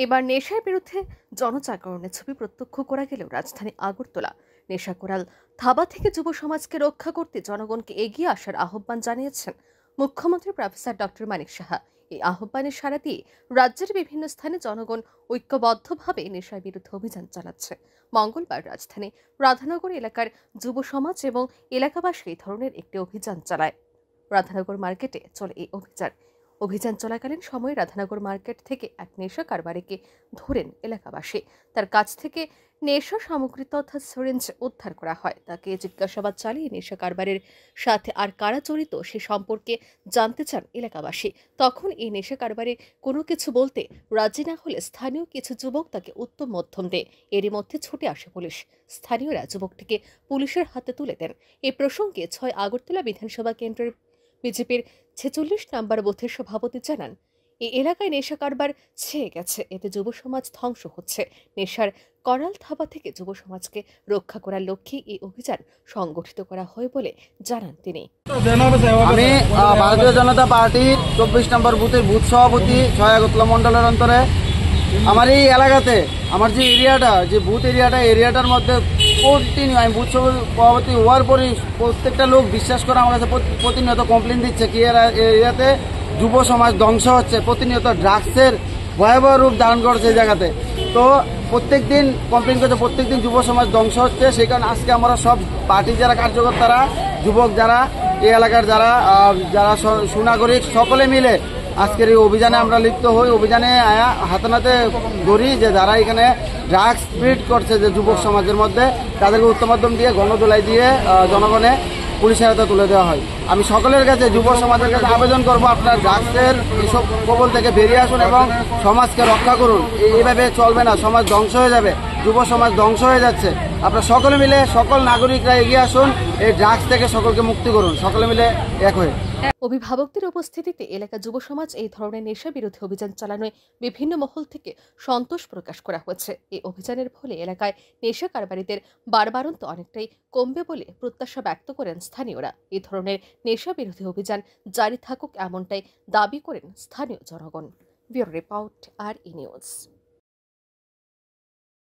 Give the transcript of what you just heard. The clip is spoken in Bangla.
এবার নেশার বিরুদ্ধে জনজাগরণের ছবি প্রত্যক্ষ করা গেলেও রাজধানী আগরতলা নেশাকরাল থাবা থেকে যুব সমাজকে রক্ষা করতে জনগণকে এগিয়ে আসার আহ্বান জানিয়েছেন মুখ্যমন্ত্রী প্রফেসর ডক্টর মানিক সাহা। এই আহ্বানের সাড়া দিয়ে রাজ্যের বিভিন্ন স্থানে জনগণ ঐক্যবদ্ধভাবে নেশার বিরুদ্ধে অভিযান চালাচ্ছে। মঙ্গলবার রাজধানী রাধানগর এলাকার যুব সমাজ এবং এলাকাবাসী এই ধরনের একটি অভিযান চালায়। রাধানগর মার্কেটে চলে এই অভিযান চলাকালীন সময়ে রাধানগর মার্কেট থেকে এক নেশা কারবারিকে ধরেন এলাকাবাসী। তার কাছ থেকে নেশা সামগ্রী তথা সিরিঞ্জ উদ্ধার করা হয়। তাকে জিজ্ঞাসাবাদ চালিয়ে নেশা কারবারের সাথে আর কারা জড়িত সে সম্পর্কে জানতে চান এলাকাবাসী। তখন এই নেশা কারবারে কোনো কিছু বলতে রাজি না হলে স্থানীয় কিছু যুবক তাকে উত্তম মধ্যম দেয়। এরই মধ্যে ছুটে আসে পুলিশ। স্থানীয়রা যুবকটিকে পুলিশের হাতে তুলে দেন। এ প্রসঙ্গে 6 আগরতলা বিধানসভা কেন্দ্রের বিজেপির 46 নম্বর বুথের সভাপতি জানান, এই এলাকায় নেশা কারবার ছেয়ে গেছে, এতে যুব সমাজ ধ্বংস হচ্ছে। নেশার করাল থাবা থেকে যুব সমাজকে রক্ষা করার লক্ষ্যে এই অভিযান সংগঠিত করা হয় বলে জানান তিনি। আমি ভারতীয় জনতা পার্টির 24 নম্বর বুথের বুথ সভাপতি 6 আগরতলা মন্ডলের অন্তরে। আমার এই এলাকাতে আমার যে এরিয়াটা, যে বুথ এরিয়াটার মধ্যে কন্টিনিউ আমি বুথ সভাপতি হওয়ার পরই প্রত্যেকটা লোক বিশ্বাস করে আমার কাছে প্রতিনিয়ত কমপ্লেন দিচ্ছে কি এরিয়াতে যুব সমাজ ধ্বংস হচ্ছে, প্রতিনিয়ত ড্রাগসের ভয়াবহ রূপ ধারণ করছে এই জায়গাতে। তো প্রত্যেকদিন কমপ্লেন করছে, প্রত্যেকদিন যুব সমাজ ধ্বংস হচ্ছে। সেই কারণে আজকে আমরা সব পার্টির যারা কার্যকর্তারা, যুবক যারা, এই এলাকার যারা সুনাগরিক সকলে মিলে আজকের এই অভিযানে আমরা লিপ্ত হই। অভিযানে হাতে নাতে ধরি যে যারা এখানে ড্রাগস স্প্রিড করছে যে যুবক সমাজের মধ্যে, তাদেরকে উত্তম মাধ্যম দিয়ে গণদোলাই দিয়ে জনগণে পুলিশের হাতে তুলে দেওয়া হয়। আমি সকলের কাছে, যুব সমাজের কাছে আবেদন করব, আপনার ড্রাগসের এইসব কবল থেকে বেরিয়ে আসুন এবং সমাজকে রক্ষা করুন। এইভাবে চলবে না, সমাজ ধ্বংস হয়ে যাবে, যুব সমাজ ধ্বংস হয়ে যাচ্ছে। আপনারা সকলে মিলে, সকল নাগরিকরা এগিয়ে আসুন, এই ড্রাগস থেকে সকলকে মুক্তি করুন, সকলে মিলে এক হয়ে। অভিভাবকদের উপস্থিতিতে এলাকা যুব সমাজ এই ধরনের নেশা বিরোধী অভিযান চালানোয় বিভিন্ন মহল থেকে সন্তোষ প্রকাশ করা হয়েছে। এই অভিযানের ফলে এলাকায় নেশা কারবারিদের বাড়বাড়ন্ত অনেকটাই কমবে বলে প্রত্যাশা ব্যক্ত করেন স্থানীয়রা। এই ধরনের নেশা বিরোধী অভিযান জারি থাকুক এমনটাই দাবি করেন স্থানীয় জনগণ। Bureau report, RE news.